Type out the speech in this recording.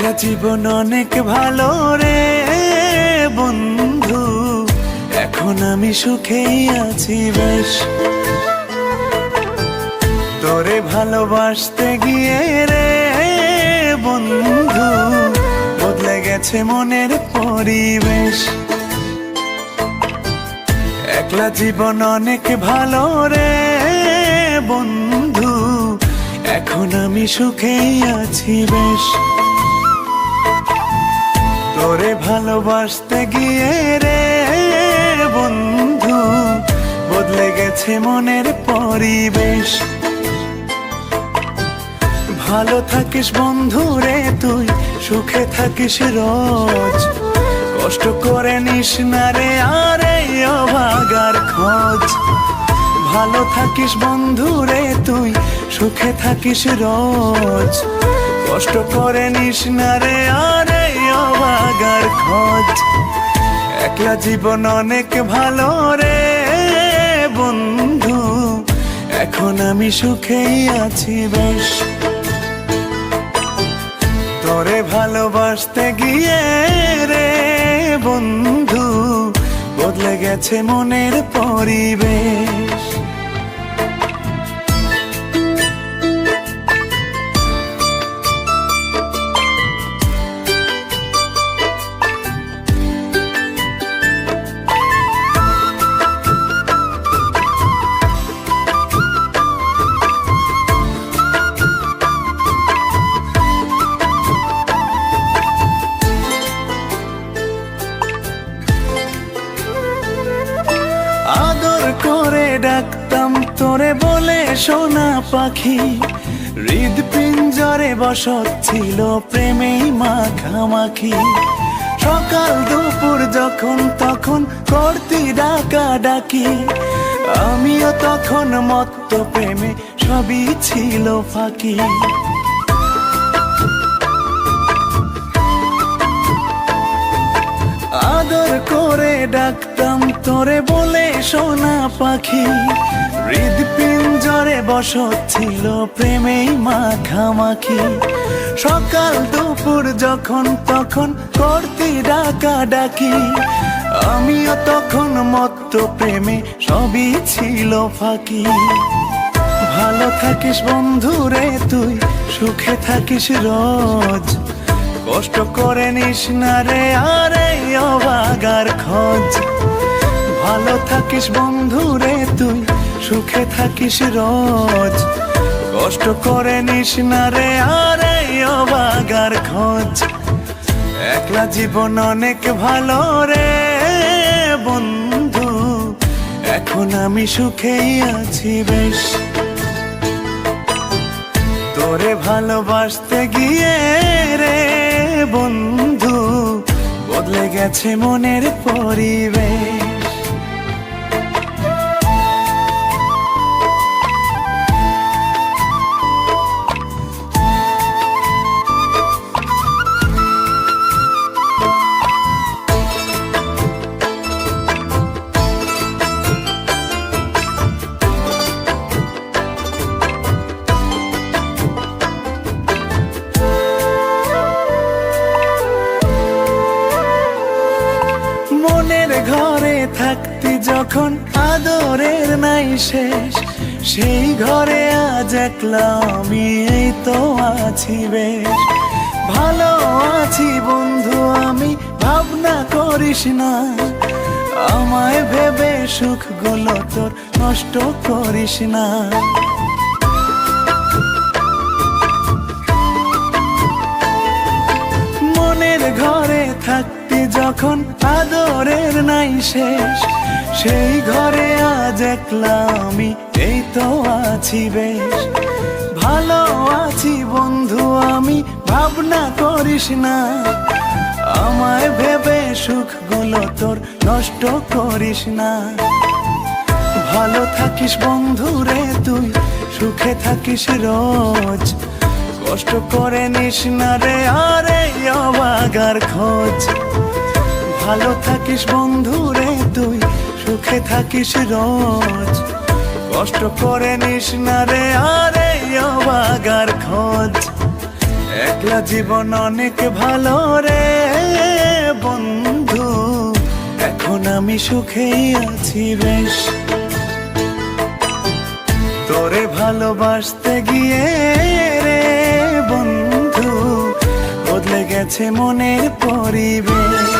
একলা জীবন অনেক ভালো রে বন্ধু, এখন আমি সুখেই আছি বেশ। তোরে ভালোবাসতে গিয়ে রে বন্ধু বদলে গেছে মনের পরিবেশ। একলা জীবন অনেক ভালো রে বন্ধু, এখন আমি সুখেই আছি বেশ। তোরে ভালোবাসতে গিয়ে রে বন্ধু বদলে গেছে মনের পরিবেশ। ভালো থাকিস বন্ধু রে তুই, সুখে থাকিস রোজ, কষ্ট করে নিস না রে আর এই অভাগার খোঁজ। ভালো থাকিস বন্ধু রে তুই, সুখে থাকিস রোজ, কষ্ট করে নিস না রে আর এই অভাগার খোঁজ। একলা জীবন অনেক ভালো রে বন্ধু, এখন আমি সুখেই আছি বেশ। তোরে ভালোবাসতে গিয়ে রে বন্ধু বদলে গেছে মনের পরিবেশ। আদর করে ডাকতাম তোরে বলে সোনা পাখি, হৃদপিঞ্জরে বসত ছিল প্রেমেই মাখামাখি। সকাল দুপুর যখন তখন করতি ডাকা ডাকি, আমিও তখন মত্ত প্রেমে সবই ছিল ফাঁকি। আদর করে ডাকতাম তোরে বলে সোনা পাখি, হৃদপিঞ্জরে বসত ছিল প্রেমেই মাখামাখি। সকাল দুপুর যখন তখন করতি ডাকা ডাকি, আমিও তখন মত্ত প্রেমে সবই ছিল ফাঁকি। ভালো থাকিস বন্ধু রে তুই, সুখে থাকিস রোজ, কষ্ট করে নিস না রে আর এই অভাগার খোঁজ। ভালো থাকিস বন্ধু রে তুই, সুখে থাকিস রোজ, কষ্ট করে নিস না রে আর এই অভাগার খোঁজ। একলা জীবন অনেক ভালো রে বন্ধু, এখন আমি সুখেই আছি বেশ। তোরে ভালোবাসতে গিয়ে রে বন্ধু বদলে গেছে মনের পরিবেশ। মনের ঘরে থাকতি যখন আদরের নাই শেষ, সেই ঘরে আজ একলা আমি এই তো আছি বেশ। ভালো আছি বন্ধু আমি, ভাবনা করিস না, আমায় ভেবে সুখগুলো তোর নষ্ট করিস না। মনের ঘরে থাকতি যখন আদরের নাই শেষ, সেই ঘরে আজ একলা আমি এই তো আছি বেশ। ভালো আছি বন্ধু আমি, ভাবনা করিস না, আমায় ভেবে সুখগুলো তোর নষ্ট করিস না। ভালো থাকিস বন্ধু রে তুই, সুখে থাকিস রোজ, কষ্ট করে নিস না রে আর এই অভাগার খোঁজ। ভালো থাকিস বন্ধু রে তুই, সুখে থাকিস রোজ, কষ্ট করে নিস না রে আর এই অভাগার খোঁজ। একলা জীবন অনেক ভালো রে বন্ধু, এখন আমি সুখেই আছি বেশ। তোরে ভালোবাসতে গিয়ে রে বন্ধু, বদলে গেছে মনের পরিবেশ।